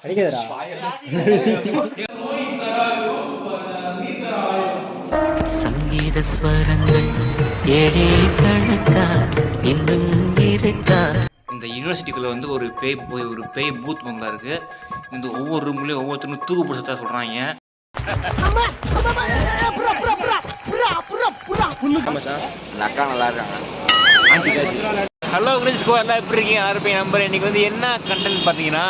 அடிக்கதடா. சங்கீத ஸ்வரங்கள் ஏழே கணக்கா இன்னும் இருக்கா. இந்த யூனிவர்சிட்டிக்குள்ள வந்து ஒரு பேய் பூத் பங்களா இருக்கு. இந்த ஒவ்வொரு ரூம்லயும் ஒவ்வொருத்தரும் தூக்கு பிடிச்சதா சொல்றாங்க. அக்கா நல்லா இருக்காங்க. ஹலோ கிரிஸ் எல்லாம் எப்படி இருக்கீங்க? RBI number. இன்னைக்கு வந்து என்ன கண்டென்ட் பார்த்தீங்கன்னா,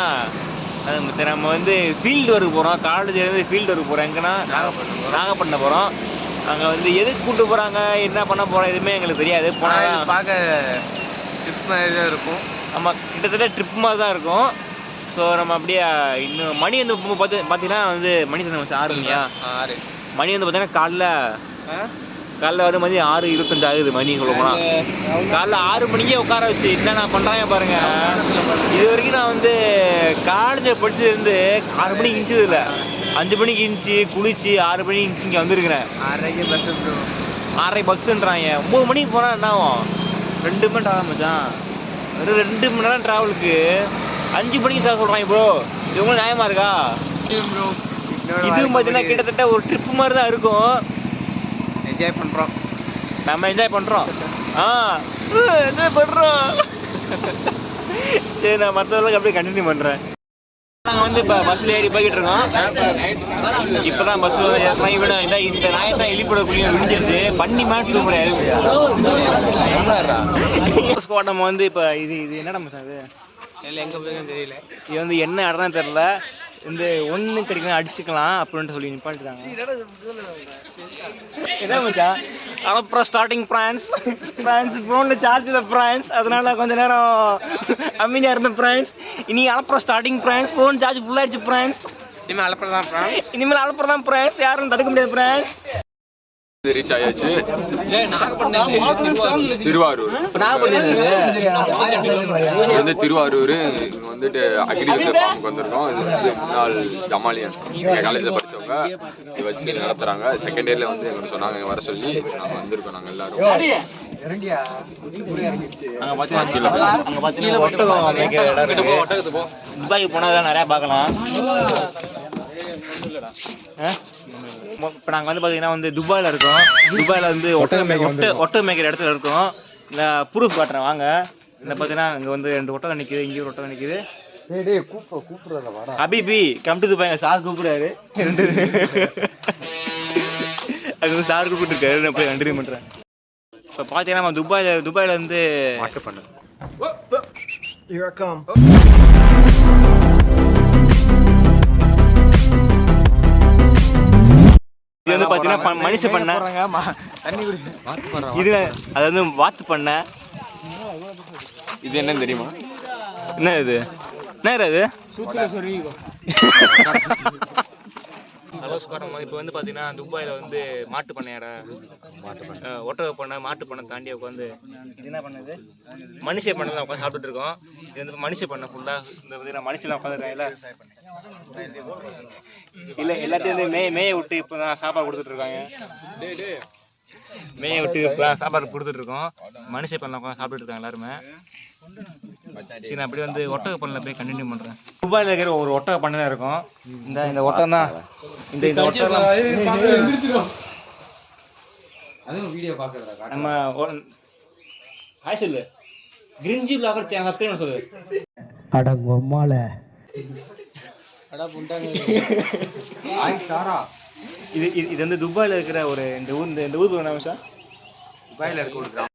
நம்ம வந்து ஃபீல்டு ஒர்க் போகிறோம். காலேஜ்லேருந்து ஃபீல்டு ஒர்க் போகிறோம். எங்கன்னா நாகப்பட்டினம் போகிறோம். அங்கே வந்து எதுக்கு கூப்பிட்டு போகிறாங்க, என்ன பண்ண போகிறோம், எதுவுமே எங்களுக்கு தெரியாது. போனால் பார்க்க ட்ரிப் மாதிரி தான் இருக்கும். நம்ம கிட்டத்தட்ட ட்ரிப் மாதிரி தான் இருக்கும். ஸோ நம்ம அப்படியே இன்னும் மணி வந்து பார்த்தீங்கன்னா வந்து மணி சொன்ன 6 மணியா? 6 மணி வந்து பார்த்தீங்கன்னா காலைல வர மணி 6:25 ஆகுது. மணி சொல்ல போனால் காலைல 6 மணிக்கே உட்கார வச்சு என்னென்ன பண்ணுறாங்க பாருங்க. இது வரைக்கும் நான் வந்து காலேஜ் படிச்சதுலேருந்து 6 மணிக்கு இருந்துச்சது இல்லை. 5 மணிக்கு இருந்துச்சு குளிச்சு 6 மணிக்கு இருந்துச்சு இங்கே வந்துருக்குறேன். 6:30 பஸ்ஸுன்றாங்க. 9 மணிக்கு போனால் என்ன ஆகும்? 2 மணி நேரம் ஆரம்பிச்சான். வெறும் 2 மணி நேரம் ட்ராவலுக்கு 5 மணிக்கு சார் சொல்கிறாங்க. ப்ரோ இது உங்களுக்கு நியாயமா இருக்கா? இது பார்த்தீங்கன்னா கிட்டத்தட்ட ஒரு ட்ரிப் மாதிரி தான் இருக்கும். என்ஜாய் பண்ணுறோம். நம்ம என்ஜாய் பண்ணுறோம். என்ஜாய் பண்ணுறோம். சரி, நான் மற்றவர்களுக்கு அப்படியே கண்டினியூ பண்ணுறேன். நாங்கள் வந்து இப்போ பஸ்ஸில் ஏறி போய்கிட்டு இருக்கோம். இப்போ தான் பஸ்ஸில் ஏறினா விட இந்த நாயை தான் எலிப்படக்குள்ளேயும் விழுந்துருச்சு. பண்ணி மாட்டு தூங்குறேன். நம்ம வந்து இப்போ இது என்னடா சார் இது எங்கே போய் தெரியல. இது வந்து என்ன இடம்னு தெரில. இந்த ஒன்று கிடைக்கலாம் அடிச்சுக்கலாம் அப்படின்ட்டு சொல்லி நிப்பாட்டுறாங்க. என்ன மச்சான்? அப்புறம் ஸ்டார்டிங் ஃப்ரான்ஸ் ஃபோனில் சார்ஜ் இல்லை ஃப்ரான்ஸ். அதனால கொஞ்சம் நேரம் அமைதியாக இருந்த ஃப்ரான்ஸ். இனி அப்புறம் ஸ்டார்டிங் ஃப்ரான்ஸ் ஃபோன் சார்ஜ் ஃபுல்லாகிடுச்சு ஃப்ரான்ஸ். இனிமேல் அலப்புறதான் ஃப்ரான்ஸ். யாரும் தடுக்க முடியாது ஃப்ரான்ஸ். ரீச் ஆயாச்சு. திருவாரூர் வந்து திருவாரூர் இங்கே வந்துட்டு அக்ரிகல்ச்சர் ஃபார்முக்கு வந்திருக்கோம். இது வந்து முன்னாள் ஜமாலியன் எங்கள் காலேஜில் படித்தவங்க இது வச்சு நடத்துகிறாங்க. செகண்ட் இயரில் வந்து எங்களுக்கு சொன்னாங்க வர சொல்லி நாங்கள் வந்திருக்கோம். நாங்கள் எல்லாரும் துபாய்க்கு போனால் நிறையா பார்க்கலாம். இப்போ நாங்கள் வந்து பார்த்தீங்கன்னா வந்து துபாயில் இருக்கோம். துபாயில் வந்து ஒட்டகம் மேய்க்கிற இடத்துல இருக்கோம். இந்த ப்ரூஃப் காட்டுறேன் வாங்க. இந்த பார்த்தீங்கன்னா இங்கே வந்து 2 ஒட்டகம் நிற்கிது. இங்கே ஒரு ஒட்டகம் நிற்கிது. Habibi come to Dubai. Sir கூப்பிடுறாரு. அது வந்து சார் கூப்பிட்டுருக்காரு. நான் போய் கண்டினியூ பண்ணுறேன். இப்போ பார்த்தீங்கன்னா நம்ம துபாயில் வந்து மாட்டு பண்ண இது வந்து பார்த்தீங்கன்னா மனுஷ பண்ண இது அது வந்து வாத்து பண்ண. இது என்னன்னு தெரியுமா? என்ன இது? என்ன அது? இப்போ வந்து பார்த்தீங்கன்னா துபாயில் வந்து மாட்டு பண்ணையார ஒட்டக பண்ணை மாட்டு பண்ணை தாண்டி உட்காந்து இது என்ன பண்ணுது மனுஷ பண்ணை தான் உட்காந்து சாப்பிட்டுட்டு இருக்கோம். இது வந்து மனுஷ பண்ணை ஃபுல்லாக இந்த பார்த்தீங்கன்னா மனுஷெல்லாம் உட்காந்துருக்காங்கல்ல. இல்லை எல்லாத்தையும் வந்து மேய விட்டு இப்போ தான் சாப்பாடு கொடுத்துட்டு இருக்காங்க. மேய விட்டு இப்போ தான் சாப்பாடு கொடுத்துட்டு இருக்கோம். மனுஷ பண்ணை உட்காந்து சாப்பிட்டுட்டு இருக்காங்க எல்லாருமே. சரி, நான் அப்படி வந்து ஒட்டக பண்ணல போய் கண்டினியூ பண்ணுறேன். துபாயில் இருக்கிற ஒரு ஒட்டக பண்ணை இருக்கும். இந்த ஒட்டகம் தான் இந்த ஒட்டகம் நம்ம ஹாய் சொல்லு கிரிஞ்சி லாகர் தேங்க சொல்லு. அடங்கொம்மால இது வந்து துபாயில் இருக்கிற ஒரு இந்த ஊர் பேர் என்ன சார்? துபாயில் இருக்க ஒரு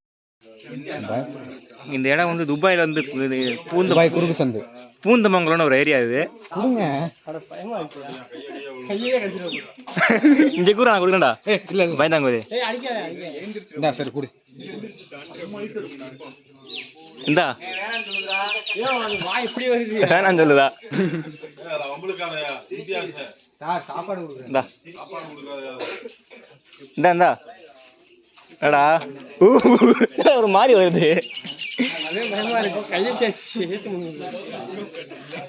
இந்த இடம் வந்து துபாயில் வந்து குறுக்கு சந்து பூந்தமங்கலம்னு ஒரு ஏரியா. இது இங்கே கூட நான் கொடுக்கண்டா பயந்தாங்கோது சரி கொடு இந்தா வேணான்னு சொல்லுதா? இந்தா அடா ஒரு மாதிரி வருது.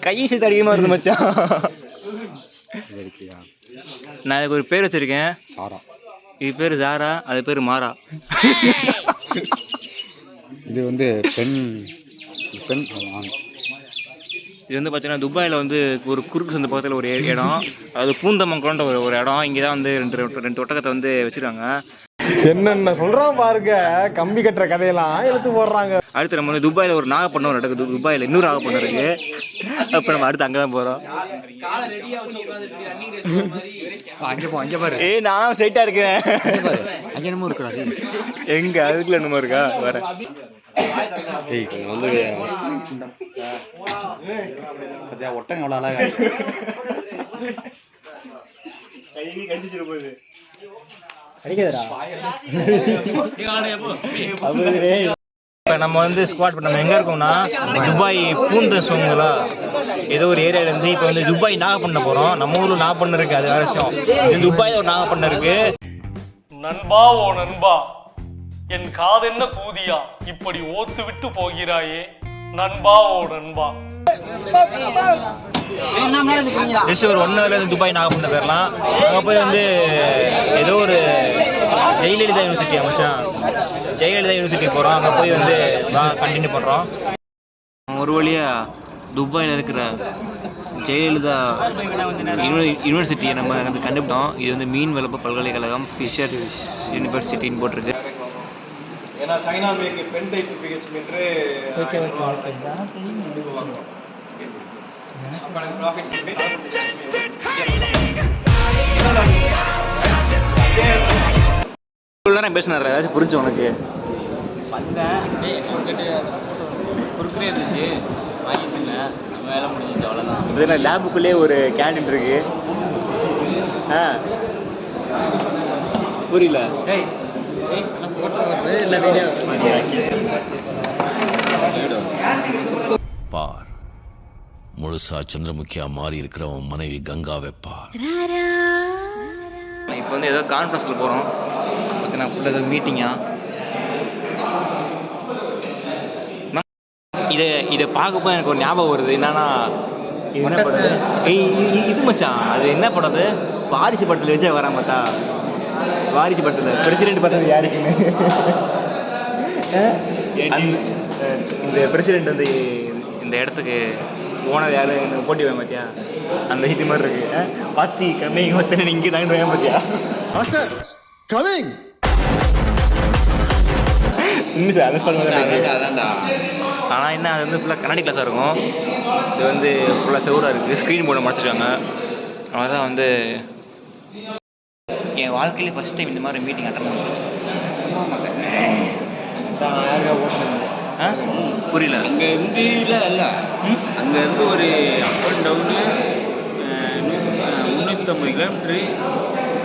கையை சேர்த்து அடிக்கமா வருது மச்சான். நான் அதுக்கு ஒரு பேர் வச்சிருக்கேன். இது பேர் ஜாரா, அது பேர் மாரா. இது வந்து பெண் இது வந்து பார்த்தீங்கன்னா துபாயில் வந்து ஒரு குறுக்கு சந்தை பக்கத்தில் ஒரு இடம், அது பூந்தமங்கலன்ற ஒரு இடம். இங்கே தான் வந்து ரெண்டு ஒட்டகத்தை வந்து வச்சுருக்காங்க. என்னென்ன சொல்றான் பாருங்க, கம்பி கட்டுற கதையெல்லாம் எடுத்து போடுறாங்க. அடுத்து நம்ம வந்து துபாயில் ஒரு நாகப்பட்டினம் ஒரு இடத்துக்கு, துபாயில் இன்னொரு நாகப்பட்டினம் இருக்கு. அப்போ நம்ம அடுத்து அங்கே தான் போகிறோம். அங்கே பாரு, நானும் ஸ்ட்ரைட்டாக இருக்கேன். அங்கே என்னமோ இருக்காது. எங்க அதுக்குள்ள என்னமோ இருக்கா வர வந்து ஒட்டகம் எவ்வளோ அழகா போகுது. இப்போ நம்ம வந்து ஸ்குவாட் நம்ம எங்கே இருக்கோம்னா துபாய் பூந்தமங்களா ஏதோ ஒரு ஏரியாவிலேருந்து இப்போ வந்து துபாய் நாகப்பட்டினம் போகிறோம். நம்ம ஊரில் நாகப்பட்டினம் இருக்குது, அது வேறு விஷயம். இது துபாயில் ஒரு நாகப்பட்டினம் இருக்குது. நண்பா ஓ நண்பா, என் காதென்ன கூதியா இப்படி ஓத்து விட்டு போகிறாயே நண்பா ஓ நண்பா. ஜஸ்ட் ஒரு 1 ஹவர்ல துபாய் நாகப்பட்டினம் போயிடலாம். அங்கே போய் வந்து ஏதோ ஒரு ஜெயலலிதா யூனிவர்சிட்டி அமைச்சான், ஜெயலலிதா யூனிவர்சிட்டி போகிறோம். அங்கே போய் வந்து கண்டினியூ பண்ணுறோம். ஒரு வழியாக துபாயில் இருக்கிற ஜெயலலிதா யூனிவர்சிட்டியை நம்ம வந்து கண்டுபிட்டோம். இது வந்து மீன் வளர்ப்பு பல்கலைக்கழகம், ஃபிஷர்ஸ் யூனிவர்சிட்டின்னு போட்டிருக்கு. ஏன்னா China make pen type PH என்று நேரம் பேசினார், ஏதாச்சும் புரிஞ்சு உனக்கு? குறுக்கே இருந்துச்சு, வாங்கிட்டு நம்ம வேலை முடிஞ்சிச்சு, அவ்வளோதான். இதே லேபுக்குள்ளேயே ஒரு கேண்டீன் இருக்கு. புரியல பார், முழுசா சந்திரமுகியா மாறி இருக்கிறவன் மனைவி கங்காவை பார். இப்போ வந்து ஏதோ கான்ஃபரன்ஸ்க்கு போகிறோம். பார்த்தீங்கன்னா ஃபுல்லாக ஏதோ மீட்டிங்கா. இதை பார்க்கப்போ எனக்கு ஒரு ஞாபகம் வருது. என்னன்னா என்ன படம் இது மச்சான், அது என்ன படம்? வாரிசு படத்தில் வச்சா வரான் பார்த்தா. வாரிசு படத்தில் பிரசிடென்ட் பார்த்தது யாருக்குன்னு இந்த பிரசிடென்ட் வந்து இந்த இடத்துக்கு ஓனர் யாரு போட்டி வேன் பார்த்தியா, அந்த ஹிட் மாதிரி இருக்கு. பாத்தி கம்மிங் ஒருத்தனை இங்கே தாங்கிட்டு வேன் பார்த்தியா. ஆனால் என்ன, அது வந்து ஃபுல்லாக கண்ணாடி கிளாஸாக இருக்கும். இது வந்து ஃபுல்லாக செவராக இருக்குது, ஸ்க்ரீன் போர்டை மறைச்சிருக்காங்க. அதான் வந்து என் வாழ்க்கையிலே ஃபஸ்ட் டைம் இந்த மாதிரி மீட்டிங் அட்டன் பண்ணுறேன். புரியல. அங்கேருந்து இல்லை அங்கேருந்து ஒரு அப் அண்ட் டவுனு 350 கிலோமீட்ரு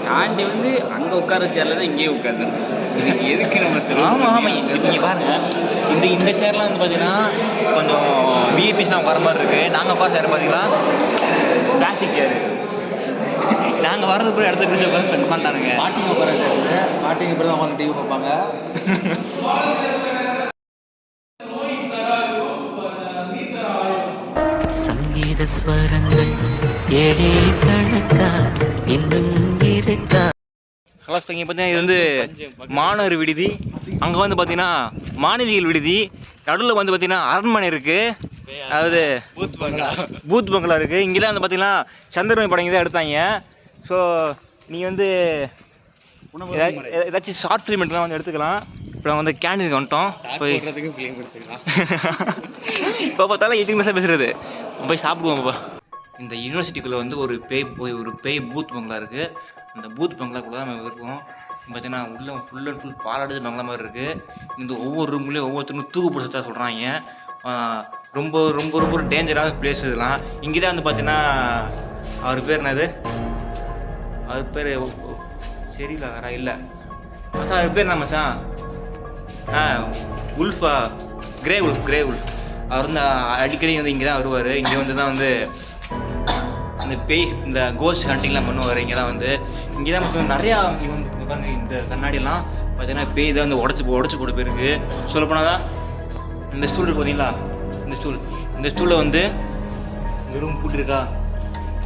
தாண்டி வந்து அங்கே உட்கார சேர்ல தான் இங்கேயே உட்காந்துருக்கோம். இதுக்கு எதுக்கு நம்ம சொல்லுவோம்? ஆமாம் நீங்கள் பாருங்கள், இந்த சேர்லாம் வந்து பார்த்தீங்கன்னா கொஞ்சம் விஐபிஸ் தான் வர மாதிரி இருக்குது. நாங்கள் உட்கார சேர் பார்த்தீங்கன்னா பிளாஸ்டிக் சேரு. நாங்கள் வரது போய் இடத்த பிடிச்சி உட்காந்துட்டானுங்க. பாட்டிங்க உட்கார சேரு, பாட்டிங்க இப்படி தான் உட்காந்து டிவி பார்ப்பாங்க. சங்கீத ஸ்வரங்கள் ஏழே கணக்கா இன்னும் இருக்கா. ஹலோ, இங்கே பார்த்தீங்கன்னா இது வந்து மாணவர் விடுதி. அங்கே வந்து பார்த்தீங்கன்னா மாணவிகள் விடுதி. நடுவில் வந்து பார்த்தீங்கன்னா அரண்மனை இருக்குது, அதாவது பூத் பங்களா இருக்குது. இங்கே தான் வந்து பார்த்தீங்கன்னா சந்திரமணி படம் தான் எடுத்தாங்க. ஸோ நீங்கள் வந்து ஏதாச்சும் ஷார்ட் ஃபிலிமெண்ட்லாம் வந்து எடுத்துக்கலாம். இப்போ நாங்கள் வந்து கேண்டீனுக்கு வந்துட்டோம். போய் இப்போ பார்த்தாலும் 18 நிமிஷம் பேசுகிறது. போய் சாப்பிடுவோம்ப்பா. இந்த யூனிவர்சிட்டிக்குள்ளே வந்து ஒரு பேய் பூத் பங்களா இருக்குது. அந்த பூத் பங்களாக்குள்ளே தான் நம்ம இருக்கோம். பார்த்தீங்கன்னா உள்ளே ஃபுல் அண்ட் ஃபுல் பாலாடுது பங்களா மாதிரி இருக்குது. இந்த ஒவ்வொரு ரூம்லேயும் ஒவ்வொருத்தருக்கும் தூக்கு பிடிச்சதா சொல்கிறாங்க. ரொம்ப ரொம்ப ரொம்ப டேஞ்சரான பிளேஸ் இதெல்லாம். இங்கே தான் வந்து பார்த்தீங்கன்னா அவர் பேர் என்னது, அவர் பேர் சரியில்ல வேறா இல்லை மச்சான், அவர் பேர் என்ன மச்சான்? ULFA, grey wolf. அவர் வந்து அடிக்கடி வந்து இங்கே தான் வருவார். இங்கே வந்து தான் வந்து இந்த பேய், இந்த கோஸ்ட் ஹண்டிங்லாம் பண்ணுவார். இங்கே தான் வந்து இங்கே தான் மட்டும் நிறையா இந்த கண்ணாடியெல்லாம் பார்த்தீங்கன்னா பேய் தான் வந்து உடச்சி போட்டு போயிருக்கு. சொல்லப்போனால் தான் இந்த ஸ்டூல் இருக்குது பார்த்தீங்களா, இந்த ஸ்டூலில் வந்து இந்த ரூம் பூட்டிருக்கா,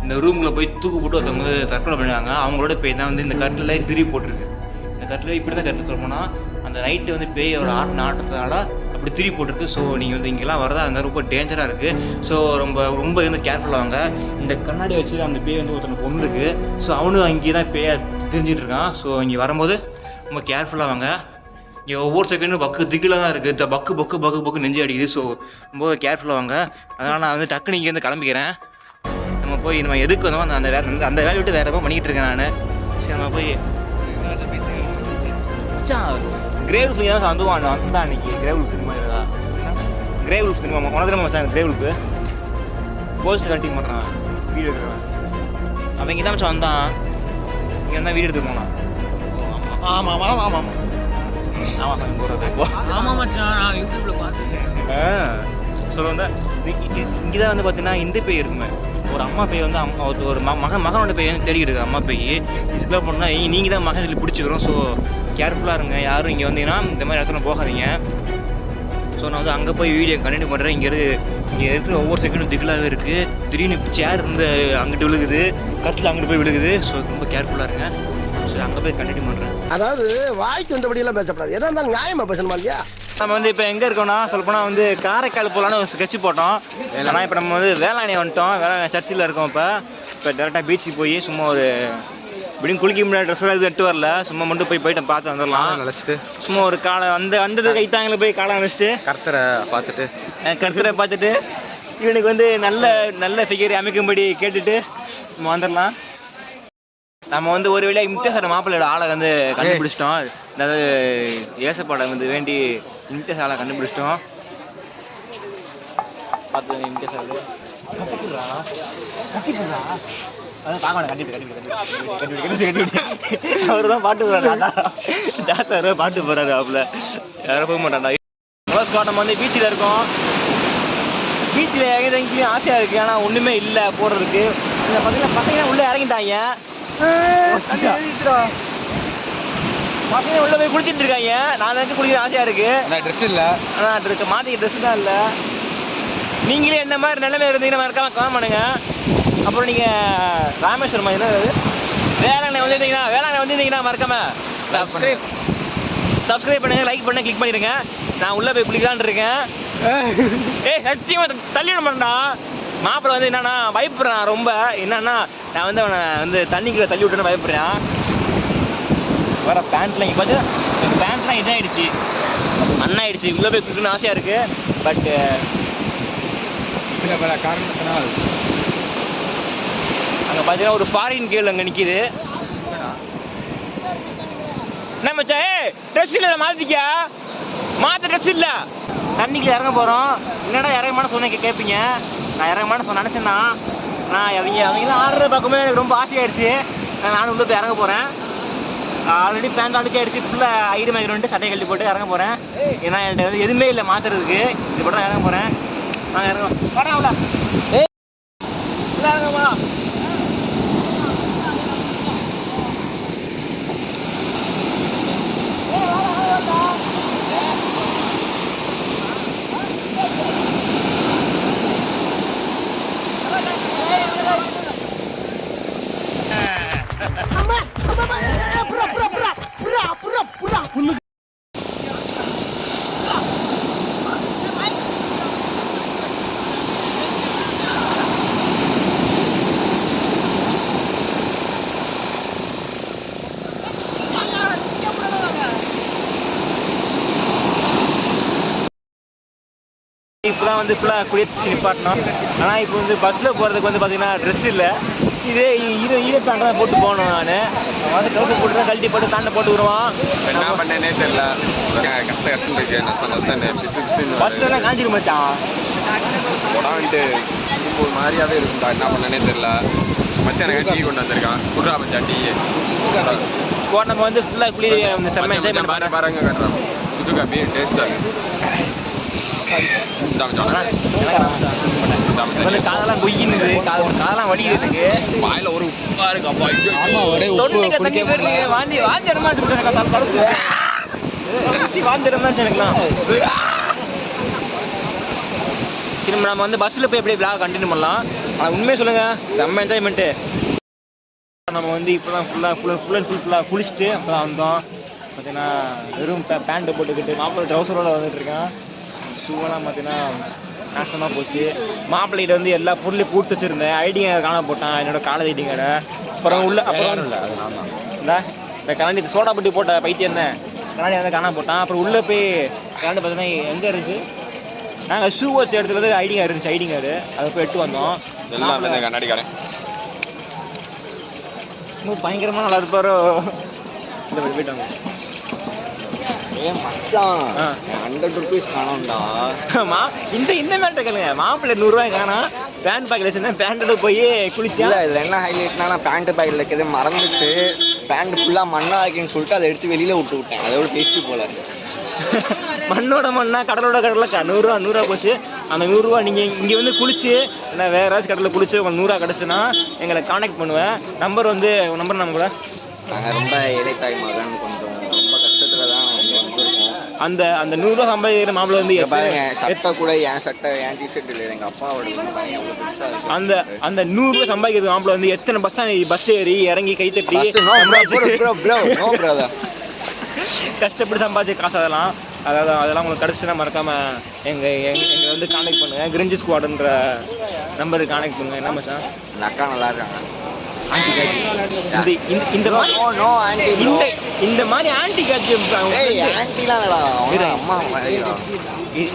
இந்த ரூமில் போய் தூக்கு போட்டு ஒருத்தவங்க வந்து தற்கொலை பண்ணிடுவாங்க. அவங்களோட பேய் தான் வந்து இந்த கட்டில் திருப்பி போட்டிருக்கு. இந்த கட்டில் இப்படி தான் கட்டில் சொல்லப்போனால் அந்த நைட்டு வந்து பேயோட ஆட்டத்தினால இப்படி திரி போட்டிருக்கு. ஸோ நீங்கள் வந்து இங்கெல்லாம் வரதா இருந்தால் ரொம்ப டேஞ்சராக இருக்குது. ஸோ ரொம்ப வந்து கேர்ஃபுல்லாக வாங்க. இந்த கண்ணாடி வச்சு அந்த பேய் வந்து ஒருத்தனை பொண்ணு இருக்குது. ஸோ அவனும் அங்கேயே தான் பேயை தெரிஞ்சிட்டு இருக்கான். ஸோ இங்கே வரும்போது ரொம்ப கேர்ஃபுல்லாக வாங்க. இங்கே ஒவ்வொரு செகண்டும் திக்கில் தான் இருக்குது. இந்த பக்கு நெஞ்சு அடிக்குது. ஸோ ரொம்ப கேர்ஃபுல்லாக வாங்க. அதனால் நான் வந்து டக்குனு இங்கேருந்து கிளம்பிக்கிறேன். நம்ம எதுக்கு வந்தோம் அந்த வேலையை விட்டு வேறு எதாவது பண்ணிக்கிட்டு இருக்கேன் நான். சரி நம்ம போய் கிரேவ் ஃபிலிம் தான் வந்துவான் வந்தான் அன்றைக்கி. கிரேவ் சினிமா இதுதான் கிரேவ் சினிமா உனக்கு மச்சான். கிரேவுக்கு போஸ்ட் கண்டினியூ பண்ணுறான் வீடியோ எடுக்கிறவன். அவன் இங்கே தான் மச்சான் வந்தான். இங்கே இருந்தால் வீடியோ எடுத்து போனான். ஆமாம் போகிறது சொல்ல வந்து இங்கே தான் வந்து பார்த்தீங்கன்னா இந்த பேய் இருக்குமே. ஒரு அம்மா பேய் வந்து ஒரு மகனோட பேய் வந்து தேடிக்கிட்டு இருக்கு. அம்மா பேய் இதுக்கெல்லாம் போனால் நீங்கள் தான் மகன் சொல்லி பிடிச்சிக்கிறோம். ஸோ கேர்ஃபுல்லாக இருங்க. யாரும் இங்கே வந்தீங்கன்னா இந்த மாதிரி இடத்துல போகாதீங்க. ஸோ நான் வந்து அங்கே போய் வீடியோ கண்டினியூ பண்ணுறேன். இங்கே இருக்கிற ஒவ்வொரு செகண்டும் திகிலாகவே இருக்குது. திடீர்னு சேர் இருந்து அங்கிட்டு விழுகுது, கட்டில் அங்கிட்டு போய் விழுகுது. ஸோ ரொம்ப கேர்ஃபுல்லாக இருங்க. ஸோ அங்கே போய் கண்டினியூ பண்ணுறேன். அதாவது வாய்க்கு வந்தபடியெல்லாம் பேசப்படாது. எதா இருந்தாலும் நியாயமாக பேசணுமா இல்லையா? நம்ம வந்து இப்போ எங்கே இருக்கோம்னா சொல்லப்போனால் வந்து காரைக்கால் போகலான்னு ஒரு ஸ்கெட்ச் போட்டோம். ஆனால் இப்போ நம்ம வந்து வேளாங்கண்ணி வந்துட்டோம். வேளாங்கண்ணி சர்ச்சில் இருக்கோம். இப்போ டேரெக்டாக பீச்சுக்கு போய் சும்மா ஒரு இப்படின்னு குளிக்க முடியாத ட்ரெஸ்ஸெல்லாம் இது எட்டு வரல. சும்மா மட்டும் போயிட்டு பார்த்து வந்துடலாம் நினச்சிட்டு. சும்மா ஒரு காலை வந்தது கைத்தாங்கில் போய் காலை அணைச்சிட்டு கர்த்தரை பார்த்துட்டு இவனுக்கு வந்து நல்ல ஃபிகர் அமைக்கும்படி கேட்டுட்டு நம்ம வந்துடலாம். நம்ம வந்து ஒரு வேளையாக இம்தியாஸ் மாப்பிள்ளையோட ஆளை வந்து கண்டுபிடிச்சிட்டோம். அதாவது ஏசப்பாடை வந்து வேண்டி இம்தியாஸ் ஆளை கண்டுபிடிச்சிட்டோம். பார்த்து இம்தியாஸ் ஆளு அவர் தான் பாட்டு போறாரு. ஜாஸ்தி பாட்டு போறாரு. அவள யாரும் போக மாட்டாண்டா. நம்ம வந்து பீச்சில் இருக்கோம். பீச்சில் எங்கேயும் ஆசையாக இருக்குது. ஆனால் ஒன்றுமே இல்லை போடுறதுக்கு. இந்த பார்த்தீங்கன்னா பசங்க உள்ளே இறங்கிட்டாங்க. பசங்க உள்ளே போய் குளிச்சுட்டு இருக்காங்க. நான் வந்து குளிக்கிற ஆசையாக இருக்குது. ட்ரெஸ் இல்லை. ஆனால் மாற்றிக்க ட்ரெஸ்ஸு தான் இல்லை. நீங்களே என்ன மாதிரி நிலைமை இருந்தீங்கன்னா மறக்காம கமெண்ட் பண்ணுங்க. அப்புறம் நீங்கள் ராமேஸ்வரம் என்ன வேளாங்கண்ணி வந்துருந்தீங்கன்னா மறக்காம சப்ஸ்கிரைப் பண்ணுங்கள், லைக் பண்ண கிளிக் பண்ணிடுங்க. நான் உள்ளே போய் குளிக்கலான்னு இருக்கேன். சத்தியமாக தள்ளி விட மாட்டேன்டா. மாப்பிள்ளை வந்து என்னன்னா பயப்படுறான் ரொம்ப. என்னன்னா நான் வந்து அவனை வந்து தண்ணிக்குள்ளே தள்ளி விட்டுன்னு பயப்படுறான். வர பேண்ட்லாம் இங்கே பார்த்து என் பேண்ட்லாம் இதாகிடுச்சு, மண்ணாயிடுச்சு. உள்ளே போய் குளிக்கணும்னு ஆசையாக இருக்குது. பட்டு சில பல காரணத்தினால் அங்கே பார்த்தீங்கன்னா ஒரு ஃபாரின் கேர்ள் அங்கே நிற்கிது. என்ன மச்சா ட்ரெஸ் இல்லை மாற்றிக்கா மாற்ற ட்ரெஸ் இல்லை. தண்ணிக்குள்ள இறங்க போகிறோம். என்னடா இறங்கமான சொன்ன கேட்பீங்க. நான் இறங்கமான நினச்சேன்னா நான் அவங்களாம் ஆடுறத பார்க்கும்போது எனக்கு ரொம்ப ஆசையாயிடுச்சு. நானும் உள்ள போய் இறங்க போகிறேன். ஆல்ரெடி பேண்ட் அழுக்கே ஆயிடுச்சு. ஃபுல்லாக ஐடு மேக்ரவுண்டு சட்டை கழட்டி போட்டு இறங்க போகிறேன். ஏன்னா என்கிட்ட வந்து எதுவுமே இல்லை மாற்றுறதுக்கு. இது போட்டு தான் இறங்க போகிறேன். நான் இறங்க வரேன். அவ்வளோ இறங்கம்மா. இப்போ தான் வந்து ஃபுல்லாக குளிர்ச்சி நிப்பாட்டணும். ஆனால் இப்போ வந்து பஸ்ஸில் போகிறதுக்கு வந்து பார்த்தீங்கன்னா ட்ரெஸ் இல்லை. இதே ஈர பேண்ட் தான் போட்டு போகணும். நான் வந்து ட்ரெஸ்ஸை போட்டு தான் கழட்டி போட்டு பேண்டை போட்டு விடுவான். என்ன பண்ணேனே தெரியல. கஷ்டம் இருக்கு. பஸ்ஸில் காஞ்சிட்டு மச்சான் உடம்புட்டு ஒரு மாதிரியாவே இருக்கும்டா. என்ன பண்ணேனே தெரியல. மச்சான் எனக்கு டீ கொண்டு வந்திருக்கான். குட்ரா மச்சான் டீ. இப்போ நம்ம வந்து ஃபுல்லாக குளிர் இந்த செம்ம என்ஜாய் பாருங்க கட்டுறோம். புது காப்பி டேஸ்ட்டாக காதெல்லாம் கொய்யினுது. காதெல்லாம் வடிக்கிறதுக்கு வாயில ஒரு உப்பா இருக்கு. அப்பா வாந்தி எனக்குலாம். திரும்ப நம்ம வந்து பஸ்ஸில் போய் எப்படி விளாக் கண்டினியூ பண்ணலாம். ஆனால் உண்மையை சொல்லுங்கள் செம்ம என்ஜாய்மெண்ட்டு. நம்ம வந்து இப்போலாம் ஃபுல்லாக குளிச்சுட்டு அப்போ தான் வந்தோம். பார்த்தீங்கன்னா வெறும் பேண்ட்டை போட்டுக்கிட்டு மாப்பிள்ளை ட்ரௌசரோட வந்துட்டுருக்கேன். ஷூவெல்லாம் பார்த்தீங்கன்னா நாசமாக போச்சு. மாப்பிள்ளைகிட்ட வந்து எல்லா பொருளையும் கூட்டு வச்சுருந்தேன். ஐடி கார்டு காண போட்டான், என்னோட காலேஜ் ஐடி கார்டை. அப்புறம் அப்புறம் இல்லை இந்த கரண்டி சோடாப்பட்டி போட்ட பைத்தியம் தான் கரண்டி வந்து காண போட்டான். அப்புறம் உள்ளே போய் கரண்டி பார்த்தீங்கன்னா எங்கே இருந்துச்சு, நாங்கள் ஷூ வச்ச இடத்துல வந்து ஐடி கார்டு இருந்துச்சு. ஐடி கார்டு அதை போய் எட்டு வந்தோம். எல்லாமே கண்ணாடி கடை இன்னும் பயங்கரமாக நல்லா இருப்பாரோ. இல்லை போயிட்டாங்க. ஏன் மச்சான் 100 rupees காணோம்டா. இந்த மேட்டர் கேளுங்க. மாப்பிள்ளை 100 ரூபாய் காணா, பேண்ட் பாக்கெட் வச்சிருந்தேன். பேண்ட்டோட போய் குளிச்சா. இல்லை இதில் என்ன ஹைலைட்னா, நான் பேண்ட்டு பாக்கெட்டில் இருக்கிறது மறந்துட்டு பேண்ட் ஃபுல்லாக மண்ணா ஆக்கின்னு சொல்லிட்டு அதை எடுத்து வெளியில் விட்டேன். அதோட டேஸ்ட்டு போல. மண்ணோட மண்ணா கடலோட கடலை 100 ரூபா போச்சு. அந்த 100 ரூபா நீங்கள் இங்கே வந்து குளிச்சு இல்லை வேறு ஏதாச்சும் கடலில் குளிச்சு உங்களுக்கு 100 ரூபா கிடச்சுன்னா எங்களை காண்டாக்ட் பண்ணுவேன். நம்பர் வந்து நம்பர் நம்ம கூட. நாங்கள் ரொம்ப ஏழைத்தாய் மகன், கொஞ்சம் ரொம்ப கஷ்டத்தில் தான் வந்துருக்கோம். அந்த 100 ரூபா சம்பாதிக்கிற மாப்பிள்ளை வந்து பாருங்க, சட்டை கூட என் சட்டை என் டிஷர்ட் இல்லை, எங்கள் அப்பாவோட. அந்த 100 ரூபா சம்பாதிக்கிற மாப்பிள்ளை வந்து எத்தனை பஸ் ஏறி இறங்கி கைத்தட்டி கஷ்டப்பட்டு சம்பாதிச்ச காசு அதெல்லாம் உங்களுக்கு கிடச்சுன்னா மறக்காமல் எங்கள் வந்து காண்டாக்ட் பண்ணுங்கள். கிரிஞ்சி ஸ்குவாடுன்ற நம்பருக்கு காண்டாக்ட் பண்ணுங்கள். என்ன மச்சான் இந்த அக்கா நல்லா இருக்காங்க. இந்த மாதிரி ஆன்டி காட்சி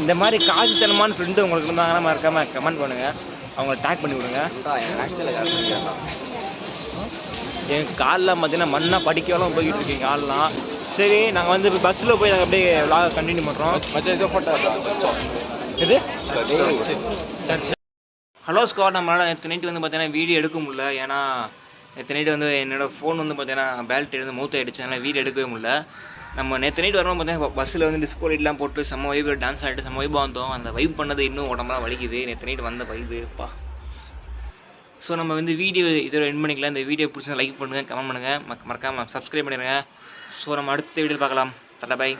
இந்த மாதிரி காட்சித்தனமான ஃப்ரெண்டு உங்களுக்கு இருந்தாங்கன்னா மறக்காம கமெண்ட் பண்ணுங்க, அவங்கள டேக் பண்ணி விடுங்க. என் காலெலாம் பார்த்தீங்கன்னா மண்ணாக படிக்கலாம் போய்கிட்டு இருக்கீங்க காலெலாம். சரி, நாங்கள் வந்து பஸ்ஸில் போய் நாங்கள் அப்படியே விளாக கண்டினியூ பண்ணுறோம். இது ஹலோ ஸ்காட். நம்மளால் நேற்று நைட்டு வந்து பார்த்தீங்கன்னா வீடியோ எடுக்க முடியல. ஏன்னா நேற்று நைட்டு வந்து என்னோடய ஃபோன் வந்து பார்த்தீங்கன்னா பேலட் வந்து மவுத் ஆகிடுச்சு. அதனால் வீடியோ எடுக்கவே முடியல. நம்ம நேற்று நைட்டு வரணும் பார்த்தீங்கன்னா பஸ்ஸில் வந்து டிஸ்கோ லைட்லாம் போட்டு செம்ம வைப் டான்ஸ் ஆகிட்டு செம்ம வைப்பாக வந்தோம். அந்த வைப் பண்ணது இன்னும் உடம்புலாம் வலிக்குது. நேற்று நைட்டு வந்த வைப்புப்பா. ஸோ நம்ம வந்து வீடியோ இதோட எண்ட் பண்ணிக்கலாம். இந்த வீடியோ பிடிச்சா லைக் பண்ணுங்கள், கமெண்ட் பண்ணுங்கள், மறக்காமல் சப்ஸ்கிரைப் பண்ணிடுங்க. ஸோ நம்ம அடுத்த வீடியோ பார்க்கலாம். தடை பாய்.